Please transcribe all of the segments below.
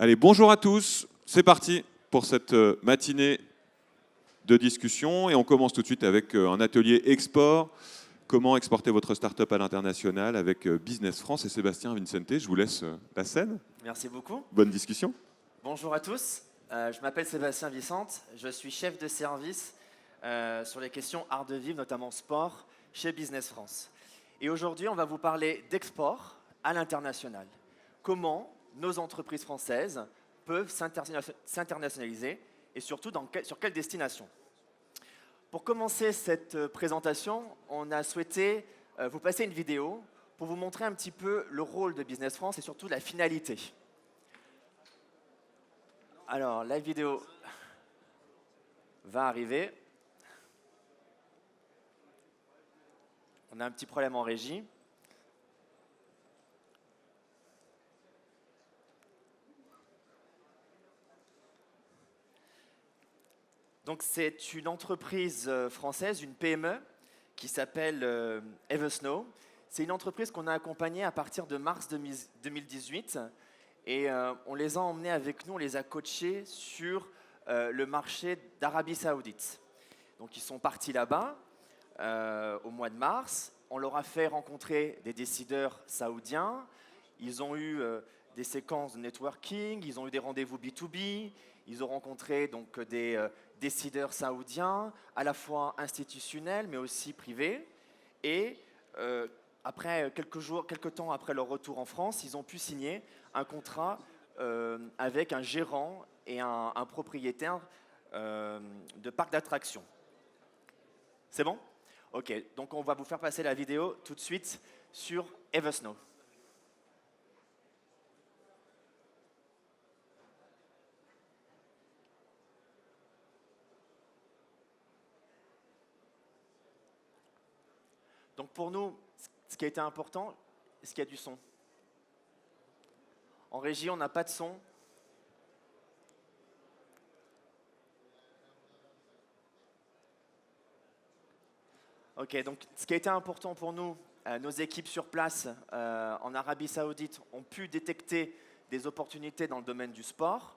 Allez, bonjour à tous, c'est parti pour cette matinée de discussion et on commence tout de suite avec un atelier export. Comment exporter votre start-up à l'international avec Business France et Sébastien Vincente. Je vous laisse la scène. Merci beaucoup. Bonne discussion. Bonjour à tous. Je m'appelle Sébastien Vicente. Je suis chef de service sur les questions art de vivre, notamment sport, chez Business France. Et aujourd'hui, on va vous parler d'export à l'international. Comment nos entreprises françaises peuvent s'internationaliser et surtout sur quelle destination. Pour commencer cette présentation, on a souhaité vous passer une vidéo pour vous montrer un petit peu le rôle de Business France et surtout la finalité. Alors, la vidéo va arriver. On a un petit problème en régie. Donc, c'est une entreprise française, une PME, qui s'appelle Eversnow. C'est une entreprise qu'on a accompagnée à partir de mars 2018. Et on les a emmenés avec nous, on les a coachés sur le marché d'Arabie Saoudite. Donc, ils sont partis là-bas au mois de mars. On leur a fait rencontrer des décideurs saoudiens. Ils ont eu des séquences de networking, ils ont eu des rendez-vous B2B. Ils ont rencontré donc des décideurs saoudiens, à la fois institutionnels, mais aussi privés. Et après quelques temps après leur retour en France, ils ont pu signer un contrat avec un gérant et un propriétaire de parc d'attractions. C'est bon? Ok, donc on va vous faire passer la vidéo tout de suite sur Eversnow. Donc pour nous, ce qui a été important, est-ce qu'il y a du son? En régie, on n'a pas de son. Ok, donc ce qui a été important pour nous, nos équipes sur place en Arabie Saoudite ont pu détecter des opportunités dans le domaine du sport.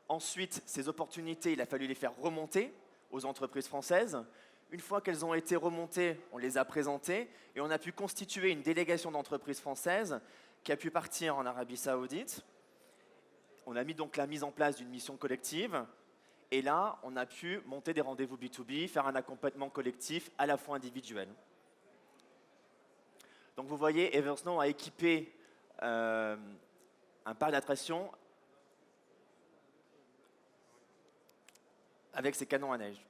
Ensuite, ces opportunités, il a fallu les faire remonter aux entreprises françaises. Une fois qu'elles ont été remontées, on les a présentées et on a pu constituer une délégation d'entreprises françaises qui a pu partir en Arabie Saoudite. On a mis donc la mise en place d'une mission collective et là, on a pu monter des rendez-vous B2B, faire un accompagnement collectif à la fois individuel. Donc vous voyez, Eversnow a équipé un parc d'attractions avec ses canons à neige.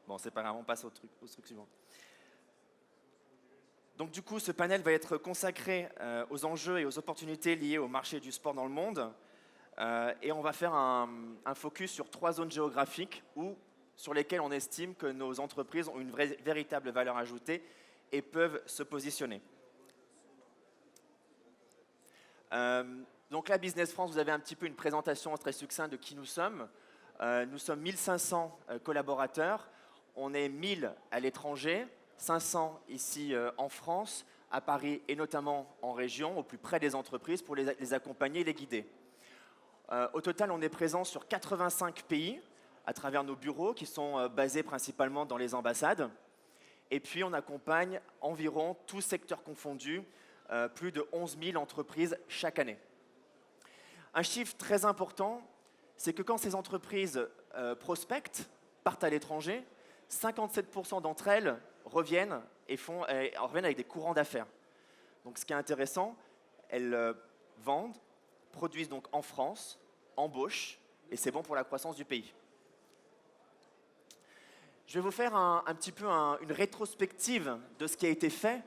Bon, c'est pas grave, on passe au truc suivant. Donc du coup, ce panel va être consacré aux enjeux et aux opportunités liées au marché du sport dans le monde. Et on va faire un focus sur 3 zones géographiques sur lesquelles on estime que nos entreprises ont une véritable valeur ajoutée et peuvent se positionner. Donc là, Business France, vous avez un petit peu une présentation très succincte de qui nous sommes. Nous sommes 1500 collaborateurs. On est 1000 à l'étranger, 500 ici en France, à Paris et notamment en région, au plus près des entreprises pour les accompagner et les guider. Au total, on est présent sur 85 pays à travers nos bureaux qui sont basés principalement dans les ambassades. Et puis, on accompagne environ, tous secteurs confondus, plus de 11 000 entreprises chaque année. Un chiffre très important, c'est que quand ces entreprises prospectent, partent à l'étranger, 57% d'entre elles reviennent avec des courants d'affaires. Donc ce qui est intéressant, elles vendent, produisent donc en France, embauchent, et c'est bon pour la croissance du pays. Je vais vous faire un petit peu une rétrospective de ce qui a été fait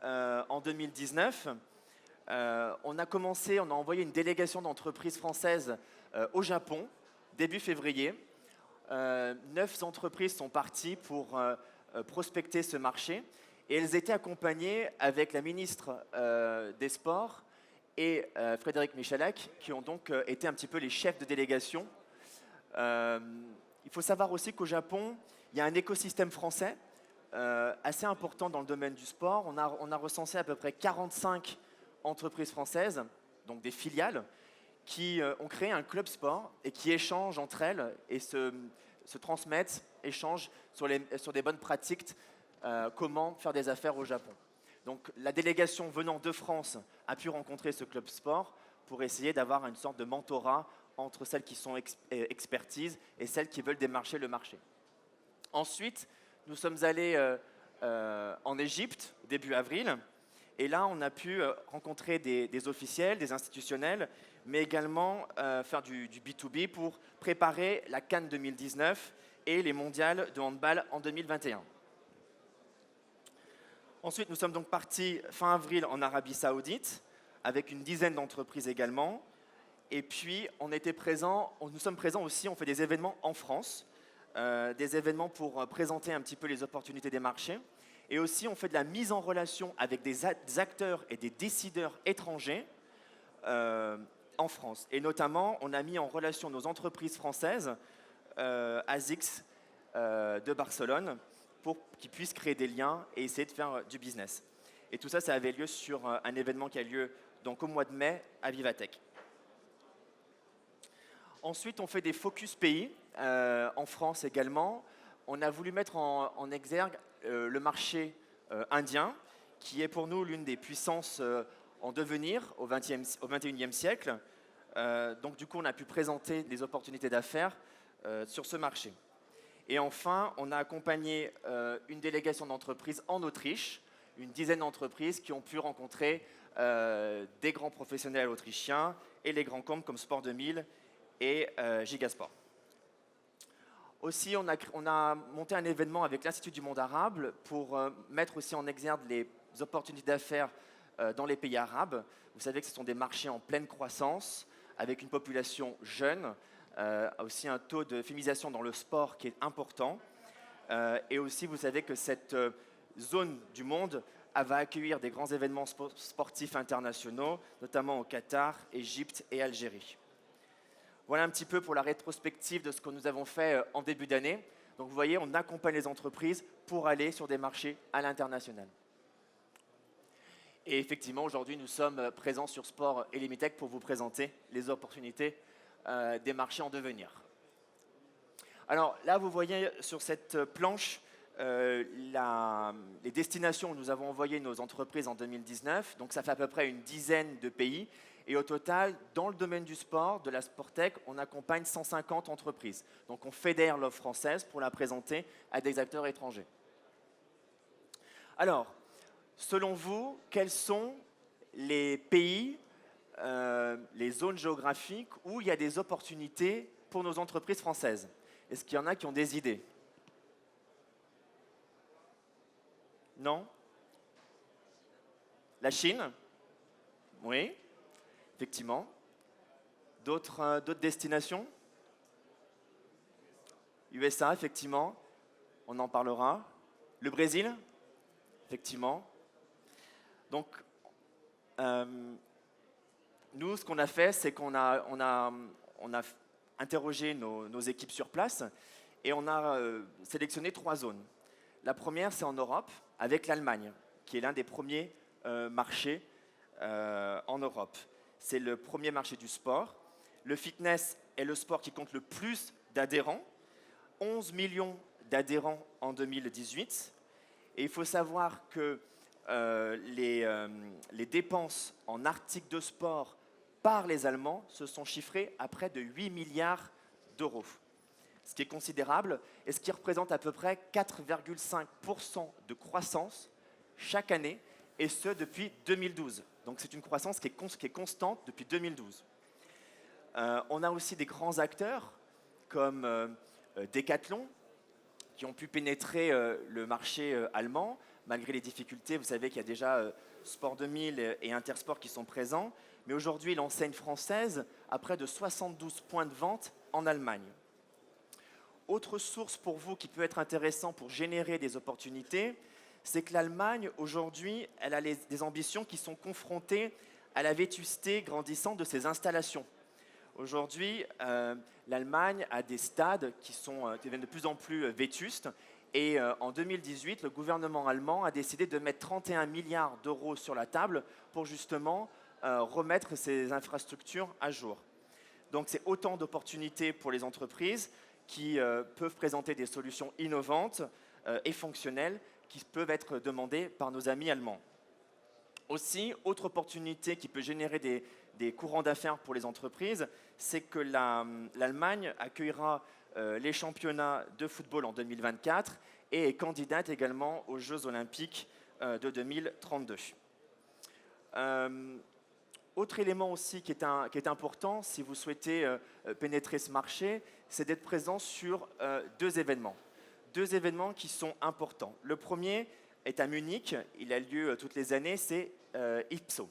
en 2019. On a envoyé une délégation d'entreprises françaises au Japon, début février. 9 entreprises sont parties pour prospecter ce marché et elles étaient accompagnées avec la ministre des Sports et Frédéric Michalak qui ont donc été un petit peu les chefs de délégation. Il faut savoir aussi qu'au Japon, il y a un écosystème français assez important dans le domaine du sport. On a recensé à peu près 45 entreprises françaises, donc des filiales, qui ont créé un club sport et qui échangent entre elles et se transmettent, échangent sur des bonnes pratiques, comment faire des affaires au Japon. Donc la délégation venant de France a pu rencontrer ce club sport pour essayer d'avoir une sorte de mentorat entre celles qui sont expertises et celles qui veulent démarcher le marché. Ensuite, nous sommes allés en Égypte, début avril, et là, on a pu rencontrer des officiels, des institutionnels, mais également faire du B2B pour préparer la CAN 2019 et les mondiales de handball en 2021. Ensuite, nous sommes donc partis fin avril en Arabie Saoudite, avec une dizaine d'entreprises également. Et puis, nous sommes présents aussi, on fait des événements en France, des événements pour présenter un petit peu les opportunités des marchés. Et aussi, on fait de la mise en relation avec des acteurs et des décideurs étrangers en France. Et notamment, on a mis en relation nos entreprises françaises, ASICS de Barcelone, pour qu'ils puissent créer des liens et essayer de faire du business. Et tout ça, ça avait lieu sur un événement qui a lieu donc au mois de mai à Vivatech. Ensuite, on fait des focus pays en France également. On a voulu mettre en exergue le marché indien, qui est pour nous l'une des puissances en devenir au XXIe siècle. Donc du coup, on a pu présenter les opportunités d'affaires sur ce marché. Et enfin, on a accompagné une délégation d'entreprises en Autriche, une dizaine d'entreprises qui ont pu rencontrer des grands professionnels autrichiens et les grands comptes comme Sport 2000 et Gigasport. Aussi, on a monté un événement avec l'Institut du monde arabe pour mettre aussi en exergue les opportunités d'affaires dans les pays arabes. Vous savez que ce sont des marchés en pleine croissance, avec une population jeune, aussi un taux de féminisation dans le sport qui est important. Et aussi, vous savez que cette zone du monde va accueillir des grands événements sportifs internationaux, notamment au Qatar, Égypte et Algérie. Voilà un petit peu pour la rétrospective de ce que nous avons fait en début d'année. Donc vous voyez, on accompagne les entreprises pour aller sur des marchés à l'international. Et effectivement, aujourd'hui, nous sommes présents sur Sport et Limitech pour vous présenter les opportunités des marchés en devenir. Alors là, vous voyez sur cette planche les destinations où nous avons envoyé nos entreprises en 2019. Donc ça fait à peu près une dizaine de pays. Et au total, dans le domaine du sport, de la Sportech, on accompagne 150 entreprises. Donc on fédère l'offre française pour la présenter à des acteurs étrangers. Alors, selon vous, quels sont les pays, les zones géographiques où il y a des opportunités pour nos entreprises françaises? Est-ce qu'il y en a qui ont des idées? Non? La Chine? Oui, effectivement. D'autres destinations? USA, effectivement. On en parlera. Le Brésil? Effectivement. Donc, nous, ce qu'on a fait, c'est qu'on a interrogé nos équipes sur place et on a sélectionné 3 zones. La première, c'est en Europe, avec l'Allemagne, qui est l'un des premiers marchés en Europe. C'est le premier marché du sport. Le fitness est le sport qui compte le plus d'adhérents, 11 millions d'adhérents en 2018. Et il faut savoir que les dépenses en articles de sport par les Allemands se sont chiffrées à près de 8 milliards d'euros, ce qui est considérable et ce qui représente à peu près 4,5% de croissance chaque année, et ce depuis 2012. Donc c'est une croissance qui est constante depuis 2012. On a aussi des grands acteurs comme Decathlon, qui ont pu pénétrer le marché allemand, malgré les difficultés. Vous savez qu'il y a déjà Sport 2000 et Intersport qui sont présents. Mais aujourd'hui, l'enseigne française a près de 72 points de vente en Allemagne. Autre source pour vous qui peut être intéressant pour générer des opportunités, c'est que l'Allemagne, aujourd'hui, elle a des ambitions qui sont confrontées à la vétusté grandissante de ses installations. Aujourd'hui, l'Allemagne a des stades qui deviennent de plus en plus vétustes. Et en 2018, le gouvernement allemand a décidé de mettre 31 milliards d'euros sur la table pour justement remettre ces infrastructures à jour. Donc c'est autant d'opportunités pour les entreprises qui peuvent présenter des solutions innovantes et fonctionnelles qui peuvent être demandées par nos amis allemands. Aussi, autre opportunité qui peut générer des courants d'affaires pour les entreprises, c'est que l'Allemagne accueillera les championnats de football en 2024 et est candidate également aux Jeux olympiques de 2032. Autre élément aussi qui est important, si vous souhaitez pénétrer ce marché, c'est d'être présent sur deux événements. Deux événements qui sont importants. Le premier est à Munich, il a lieu toutes les années, c'est IPSO.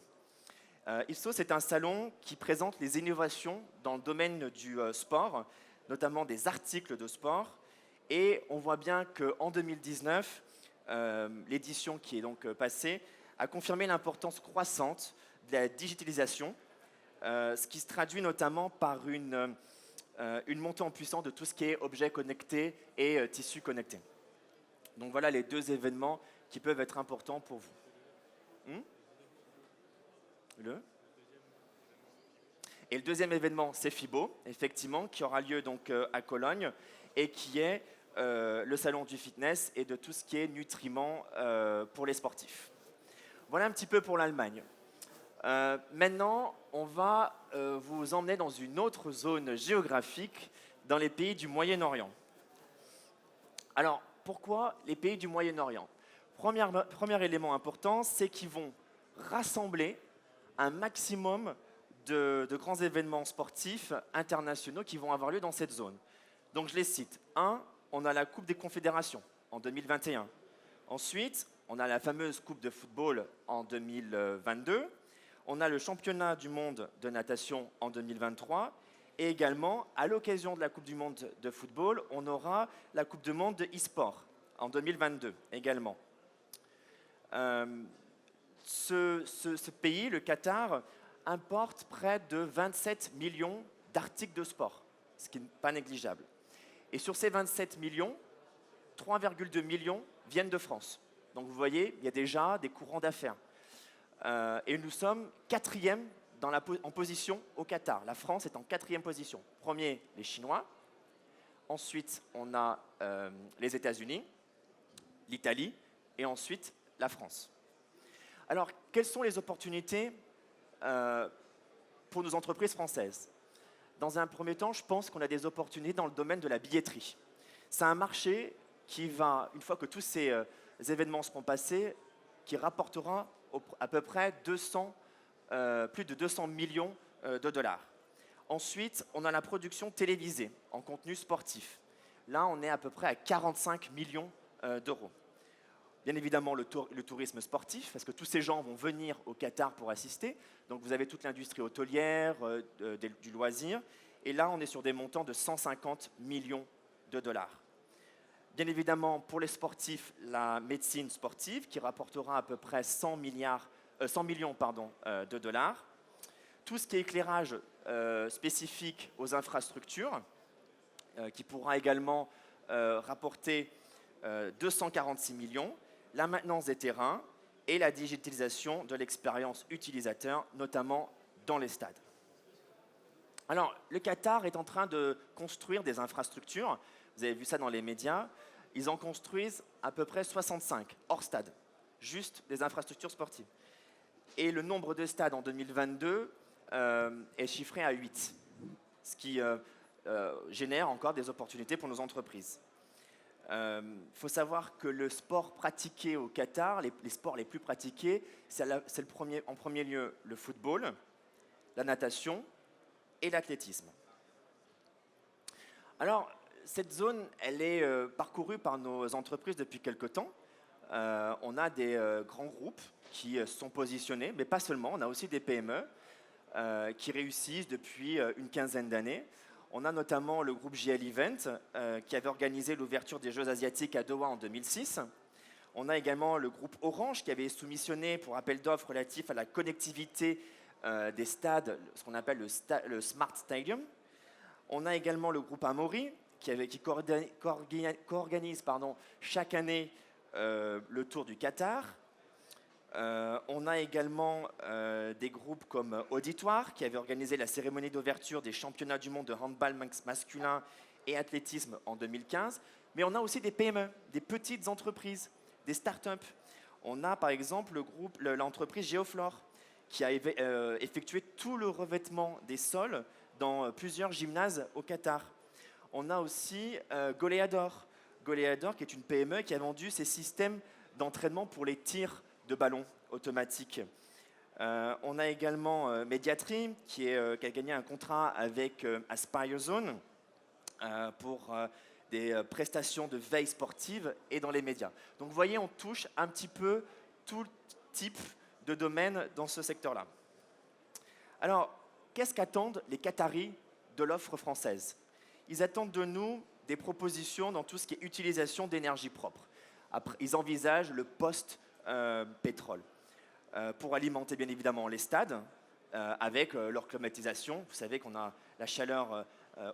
IPSO, c'est un salon qui présente les innovations dans le domaine du sport, notamment des articles de sport. Et on voit bien qu'en 2019, l'édition qui est donc passée a confirmé l'importance croissante de la digitalisation, ce qui se traduit notamment par une montée en puissance de tout ce qui est objets connectés et tissus connectés. Donc voilà les deux événements qui peuvent être importants pour vous. Et le deuxième événement, c'est FIBO, effectivement, qui aura lieu donc à Cologne et qui est le salon du fitness et de tout ce qui est nutriments pour les sportifs. Voilà un petit peu pour l'Allemagne. Maintenant, on va vous emmener dans une autre zone géographique, dans les pays du Moyen-Orient. Alors, pourquoi les pays du Moyen-Orient ? Premier élément important, c'est qu'ils vont rassembler un maximum de grands événements sportifs internationaux qui vont avoir lieu dans cette zone. Donc, je les cite. On a la Coupe des Confédérations en 2021. Ensuite, on a la fameuse Coupe de football en 2022. On a le championnat du monde de natation en 2023. Et également, à l'occasion de la Coupe du monde de football, on aura la Coupe du monde de e-sport en 2022 également. Ce pays, le Qatar, importe près de 27 millions d'articles de sport, ce qui n'est pas négligeable. Et sur ces 27 millions, 3,2 millions viennent de France. Donc vous voyez, il y a déjà des courants d'affaires. Et nous sommes quatrième en position au Qatar. La France est en quatrième position. Premier, les Chinois. Ensuite, on a les États-Unis, l'Italie et ensuite la France. Alors, quelles sont les opportunités pour nos entreprises françaises ? Dans un premier temps, je pense qu'on a des opportunités dans le domaine de la billetterie. C'est un marché qui va, une fois que tous ces événements seront passés, qui rapportera à peu près plus de 200 millions de dollars. Ensuite, on a la production télévisée en contenu sportif. Là, on est à peu près à 45 millions d'euros. Bien évidemment, le tourisme sportif, parce que tous ces gens vont venir au Qatar pour assister. Donc, vous avez toute l'industrie hôtelière, du loisir. Et là, on est sur des montants de 150 millions de dollars. Bien évidemment, pour les sportifs, la médecine sportive, qui rapportera à peu près 100 millions de dollars. Tout ce qui est éclairage spécifique aux infrastructures, qui pourra également rapporter 246 millions. La maintenance des terrains et la digitalisation de l'expérience utilisateur, notamment dans les stades. Alors, le Qatar est en train de construire des infrastructures. Vous avez vu ça dans les médias. Ils en construisent à peu près 65, hors stade, juste des infrastructures sportives. Et le nombre de stades en 2022 est chiffré à 8, ce qui génère encore des opportunités pour nos entreprises. Faut savoir que le sport pratiqué au Qatar, les sports les plus pratiqués, c'est en premier lieu le football, la natation et l'athlétisme. Alors, cette zone, elle est parcourue par nos entreprises depuis quelque temps. On a des grands groupes qui sont positionnés, mais pas seulement, on a aussi des PME qui réussissent depuis une quinzaine d'années. On a notamment le groupe JL Event qui avait organisé l'ouverture des Jeux asiatiques à Doha en 2006. On a également le groupe Orange qui avait soumissionné pour appel d'offres relatif à la connectivité des stades, ce qu'on appelle le Smart Stadium. On a également le groupe Amaury qui co-organise chaque année le Tour du Qatar. On a également des groupes comme Auditoire, qui avait organisé la cérémonie d'ouverture des championnats du monde de handball masculin et athlétisme en 2015. Mais on a aussi des PME, des petites entreprises, des startups. On a par exemple l'entreprise Geoflore, qui a effectué tout le revêtement des sols dans plusieurs gymnases au Qatar. On a aussi Goleador. Goleador, qui est une PME qui a vendu ses systèmes d'entraînement pour les tirs de ballons automatiques. On a également Mediatry, qui a gagné un contrat avec Aspire Zone pour des prestations de veille sportive et dans les médias. Donc vous voyez, on touche un petit peu tout type de domaine dans ce secteur-là. Alors, qu'est-ce qu'attendent les Qataris de l'offre française? Ils attendent de nous des propositions dans tout ce qui est utilisation d'énergie propre. Après, ils envisagent le post-pétrole pour alimenter bien évidemment les stades avec leur climatisation. Vous savez qu'on a la chaleur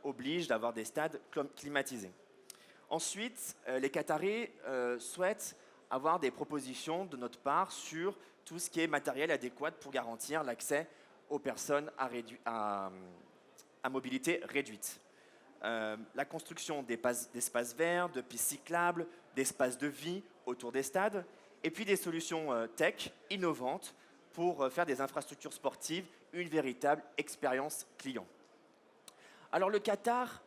oblige d'avoir des stades climatisés. Ensuite, les Qataris souhaitent avoir des propositions de notre part sur tout ce qui est matériel adéquat pour garantir l'accès aux personnes à mobilité réduite. La construction d'espaces verts, de pistes cyclables, d'espaces de vie autour des stades, et puis des solutions tech innovantes pour faire des infrastructures sportives une véritable expérience client. Alors le Qatar,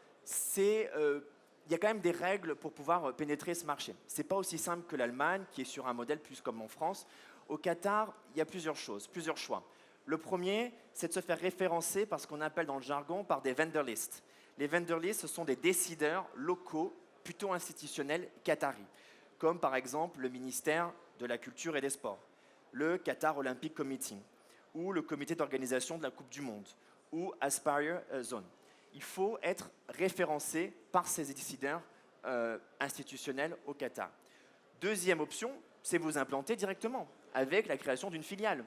il y a quand même des règles pour pouvoir pénétrer ce marché. Ce n'est pas aussi simple que l'Allemagne, qui est sur un modèle plus comme en France. Au Qatar, il y a plusieurs choix. Le premier, c'est de se faire référencer par ce qu'on appelle dans le jargon par des vendor lists. Les vendor lists, ce sont des décideurs locaux, plutôt institutionnels, qataris, comme par exemple le ministère de la Culture et des Sports, le Qatar Olympic Committee, ou le comité d'organisation de la Coupe du Monde, ou Aspire Zone. Il faut être référencé par ces décideurs institutionnels au Qatar. Deuxième option, c'est vous implanter directement avec la création d'une filiale.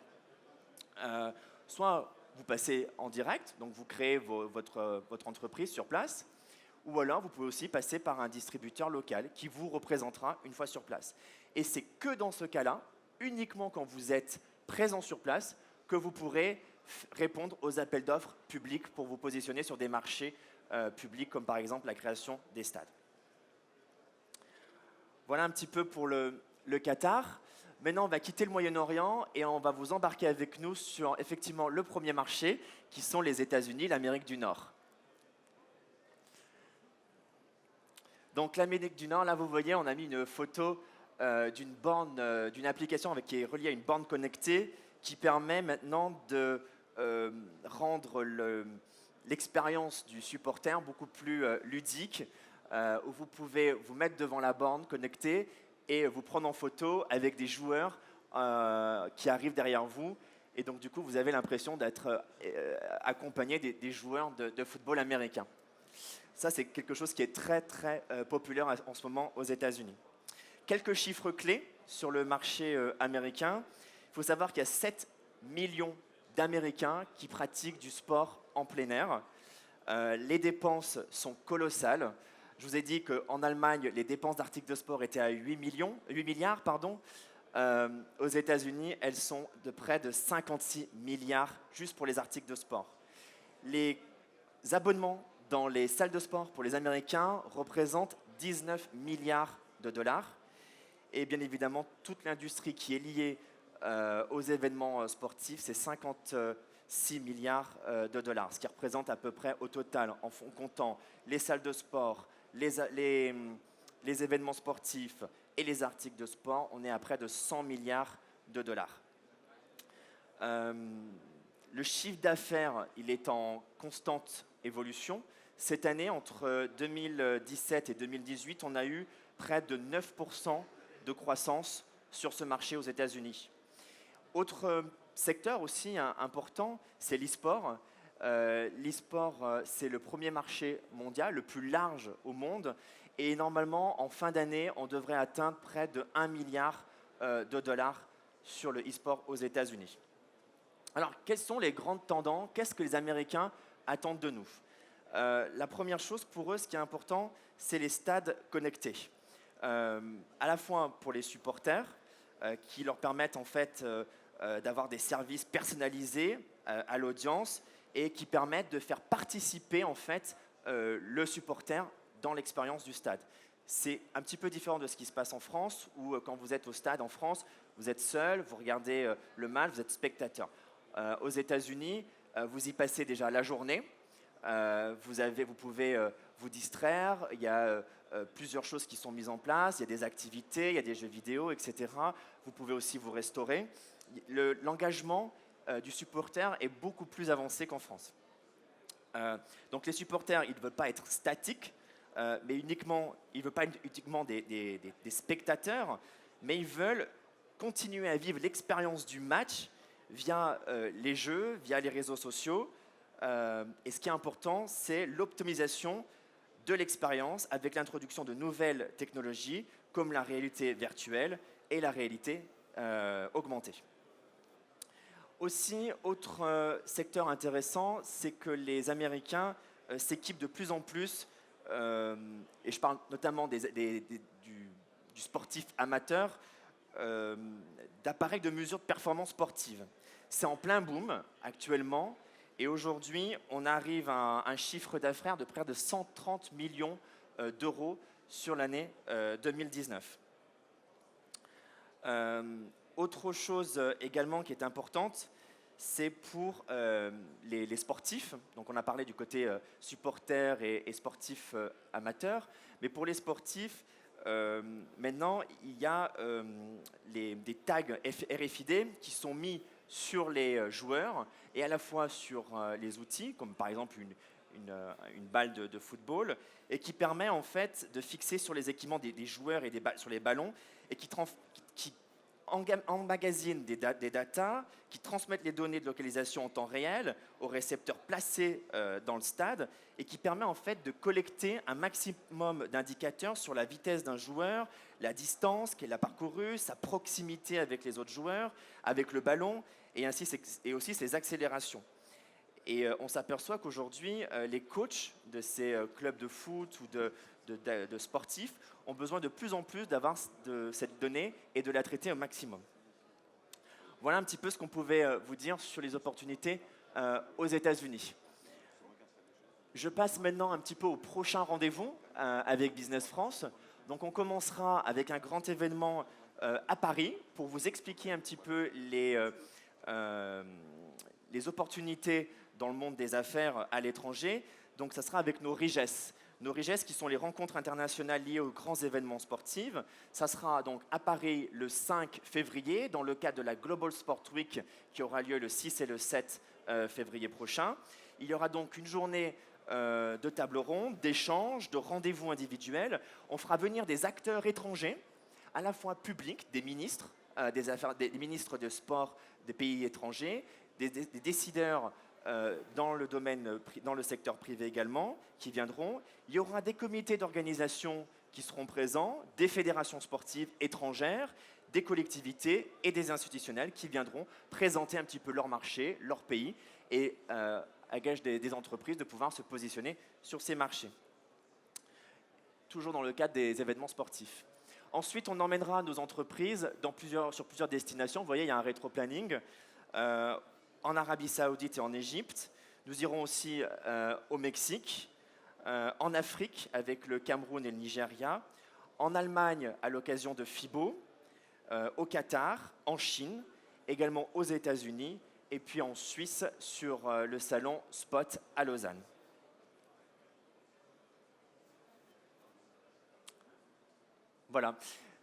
Soit vous passez en direct, donc vous créez votre entreprise sur place, ou alors vous pouvez aussi passer par un distributeur local qui vous représentera une fois sur place. Et c'est que dans ce cas-là, uniquement quand vous êtes présent sur place, que vous pourrez répondre aux appels d'offres publics pour vous positionner sur des marchés publics, comme par exemple la création des stades. Voilà un petit peu pour le Qatar. Maintenant, on va quitter le Moyen-Orient et on va vous embarquer avec nous sur effectivement le premier marché, qui sont les États-Unis, l'Amérique du Nord. Donc l'Amérique du Nord, là vous voyez, on a mis une photo d'une borne, d'une application qui est reliée à une borne connectée qui permet maintenant de rendre l'expérience du supporter beaucoup plus ludique, où vous pouvez vous mettre devant la borne connectée et vous prendre en photo avec des joueurs qui arrivent derrière vous. Et donc, du coup, vous avez l'impression d'être accompagné des joueurs de football américain. Ça, c'est quelque chose qui est très, très populaire en ce moment aux États-Unis. Quelques chiffres clés sur le marché américain. Il faut savoir qu'il y a 7 millions d'Américains qui pratiquent du sport en plein air. Les dépenses sont colossales. Je vous ai dit qu'en Allemagne, les dépenses d'articles de sport étaient à 8 milliards. Aux États-Unis, elles sont de près de 56 milliards juste pour les articles de sport. Les abonnements dans les salles de sport pour les Américains représentent 19 milliards de dollars. Et bien évidemment, toute l'industrie qui est liée aux événements sportifs, c'est 56 milliards de dollars, ce qui représente à peu près au total, en comptant les salles de sport, les événements sportifs et les articles de sport, on est à près de 100 milliards de dollars. Le chiffre d'affaires, il est en constante évolution. Cette année, entre 2017 et 2018, on a eu près de 9% de croissance sur ce marché aux États-Unis. Autre secteur aussi important, c'est l'e-sport. L'e-sport, c'est le premier marché mondial, le plus large au monde. Et normalement, en fin d'année, on devrait atteindre près de 1 milliard de dollars sur le e-sport aux États-Unis. Alors, quelles sont les grandes tendances? Qu'est-ce que les Américains attendent de nous? La première chose pour eux, ce qui est important, c'est les stades connectés. À la fois pour les supporters, qui leur permettent en fait d'avoir des services personnalisés à l'audience et qui permettent de faire participer en fait le supporter dans l'expérience du stade. C'est un petit peu différent de ce qui se passe en France, où quand vous êtes au stade en France, vous êtes seul, vous regardez le match, vous êtes spectateur. Aux États-Unis, vous y passez déjà la journée, vous pouvez vous distraire, il y a plusieurs choses qui sont mises en place, il y a des activités, il y a des jeux vidéo, etc. Vous pouvez aussi vous restaurer. L'engagement du supporter est beaucoup plus avancé qu'en France. Donc les supporters, ils ne veulent pas être statiques, mais ils ne veulent pas être uniquement des spectateurs, mais ils veulent continuer à vivre l'expérience du match via les jeux, via les réseaux sociaux. Et ce qui est important, c'est l'optimisation de l'expérience avec l'introduction de nouvelles technologies comme la réalité virtuelle et la réalité augmentée. Aussi, autre secteur intéressant, c'est que les Américains s'équipent de plus en plus, et je parle notamment du sportif amateur, d'appareils de mesure de performance sportive. C'est en plein boom actuellement. Et aujourd'hui, on arrive à un chiffre d'affaires de près de 130 millions d'euros sur l'année 2019. Autre chose également qui est importante, c'est pour les sportifs. Donc on a parlé du côté supporter et sportif amateur. Mais pour les sportifs, maintenant, il y a des tags RFID qui sont mis sur les joueurs et à la fois sur les outils, comme par exemple une balle de football, et qui permet en fait de fixer sur les équipements des joueurs et sur les ballons, et qui emmagasinent des datas, qui transmettent les données de localisation en temps réel aux récepteurs placés dans le stade, et qui permet en fait de collecter un maximum d'indicateurs sur la vitesse d'un joueur, la distance qu'il a parcourue, sa proximité avec les autres joueurs, avec le ballon, et aussi ses accélérations. Et on s'aperçoit qu'aujourd'hui, les coachs de ces clubs de foot ou de sportifs ont besoin de plus en plus d'avoir cette donnée et de la traiter au maximum. Voilà un petit peu ce qu'on pouvait vous dire sur les opportunités aux États-Unis. Je passe maintenant un petit peu au prochain rendez-vous avec Business France. Donc on commencera avec un grand événement à Paris pour vous expliquer un petit peu les opportunités dans le monde des affaires à l'étranger. Donc ça sera avec nos RIGES. Nos RIGES qui sont les rencontres internationales liées aux grands événements sportifs. Ça sera donc à Paris le 5 février dans le cadre de la Global Sport Week qui aura lieu le 6 et le 7 février prochain. Il y aura donc une journée de table ronde, d'échanges, de rendez-vous individuels. On fera venir des acteurs étrangers, à la fois publics, des ministres, des ministres de sport des pays étrangers, des décideurs dans le secteur privé également, qui viendront. Il y aura des comités d'organisation qui seront présents, des fédérations sportives étrangères, des collectivités et des institutionnels qui viendront présenter un petit peu leur marché, leur pays, et à gage des entreprises de pouvoir se positionner sur ces marchés. Toujours dans le cadre des événements sportifs. Ensuite, on emmènera nos entreprises sur plusieurs destinations. Vous voyez, il y a un rétro-planning. En Arabie Saoudite et en Égypte. Nous irons aussi au Mexique, en Afrique avec le Cameroun et le Nigeria, en Allemagne à l'occasion de FIBO, au Qatar, en Chine, également aux États-Unis et puis en Suisse sur le salon Spot à Lausanne. Voilà.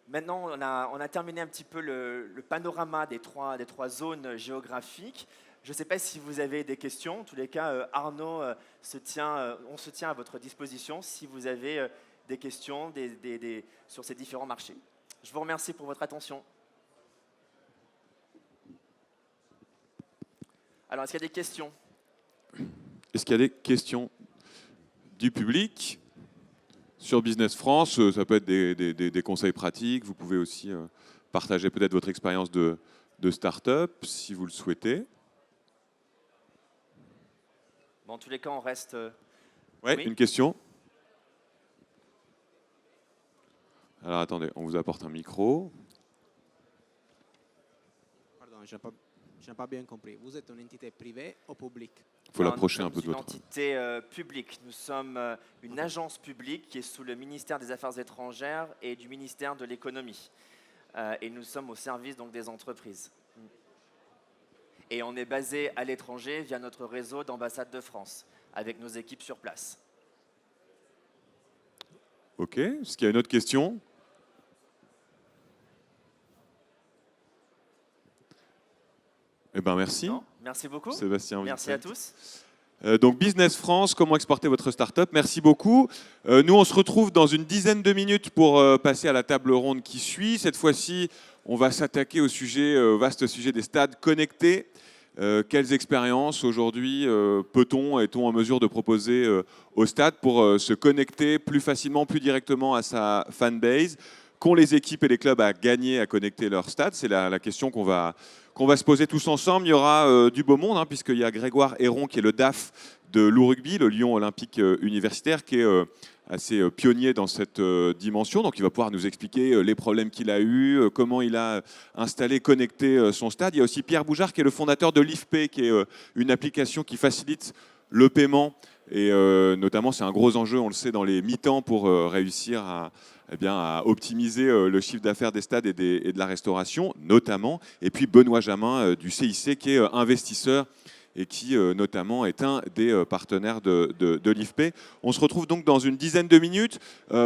Maintenant, on a terminé un petit peu le panorama des trois zones géographiques. Je ne sais pas si vous avez des questions. En tous les cas, Arnaud on se tient à votre disposition si vous avez des questions sur ces différents marchés. Je vous remercie pour votre attention. Alors, est-ce qu'il y a des questions? Est-ce qu'il y a des questions du public sur Business France? Ça peut être des conseils pratiques. Vous pouvez aussi partager peut-être votre expérience de start-up si vous le souhaitez. Bon, en tous les cas, on reste... Ouais, oui. Une question? Alors attendez, on vous apporte un micro. je n'ai pas bien compris. Vous êtes une entité privée ou publique? Il faut Alors, l'approcher nous un peu de sommes votre... une entité publique. Nous sommes une agence publique qui est sous le ministère des Affaires étrangères et du ministère de l'économie. Et nous sommes au service donc, des entreprises. Et on est basé à l'étranger via notre réseau d'ambassades de France, avec nos équipes sur place. Ok, est-ce qu'il y a une autre question? Eh bien, merci. Non, merci beaucoup. Sébastien Merci à Vincent. tous. Donc Business France, comment exporter votre startup? Merci beaucoup. Nous, on se retrouve dans une dizaine de minutes pour passer à la table ronde qui suit. Cette fois-ci, on va s'attaquer au sujet, vaste sujet des stades connectés. Quelles expériences aujourd'hui peut-on, est-on en mesure de proposer au stade pour se connecter plus facilement, plus directement à sa fanbase? Qu'ont les équipes et les clubs à gagner à connecter leur stade? C'est la question qu'on va se poser tous ensemble. Il y aura du beau monde, puisqu'il y a Grégoire Héron, qui est le DAF de l'U-Rugby, le Lyon Olympique Universitaire, qui est assez pionnier dans cette dimension. Donc il va pouvoir nous expliquer les problèmes qu'il a eus, comment il a installé, connecté son stade. Il y a aussi Pierre Boujard, qui est le fondateur de l'IFP, qui est une application qui facilite le paiement. Et notamment, c'est un gros enjeu, on le sait, dans les mi-temps pour réussir à optimiser le chiffre d'affaires des stades et de la restauration, notamment. Et puis Benoît Jamin du CIC, qui est investisseur et qui, notamment, est un des partenaires de l'IFP. On se retrouve donc dans une dizaine de minutes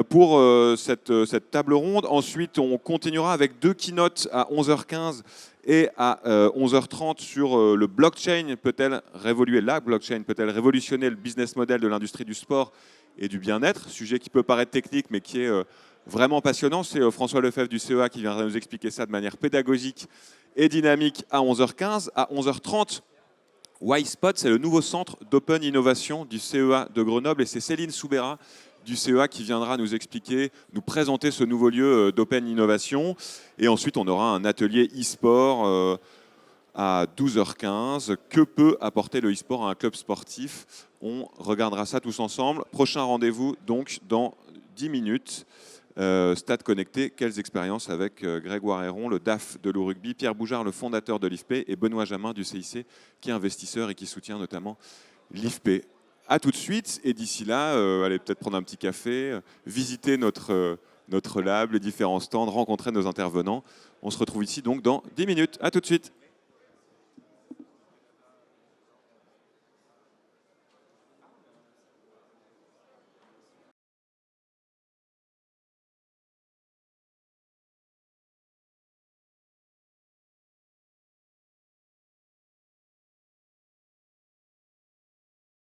pour cette table ronde. Ensuite, on continuera avec 2 keynotes à 11h15 et à 11h30 sur le blockchain peut-elle révolutionner le business model de l'industrie du sport et du bien-être, sujet qui peut paraître technique mais qui est vraiment passionnant. C'est François Lefebvre du CEA qui viendra nous expliquer ça de manière pédagogique et dynamique à 11h15. À 11h30, Y-Spot, c'est le nouveau centre d'Open Innovation du CEA de Grenoble et c'est Céline Soubera du CEA qui viendra nous expliquer, nous présenter ce nouveau lieu d'Open Innovation. Et ensuite, on aura un atelier e-sport à 12h15. Que peut apporter le e-sport à un club sportif? On regardera ça tous ensemble. Prochain rendez-vous, donc, dans 10 minutes. Stade connecté, quelles expériences avec Grégoire Héron, le DAF de l'U-Rugby, Pierre Boujard, le fondateur de l'IFP, et Benoît Jamin du CIC, qui est investisseur et qui soutient notamment l'IFP. À tout de suite, et d'ici là, allez peut-être prendre un petit café, visiter notre lab, les différents stands, rencontrer nos intervenants. On se retrouve ici donc dans 10 minutes. À tout de suite.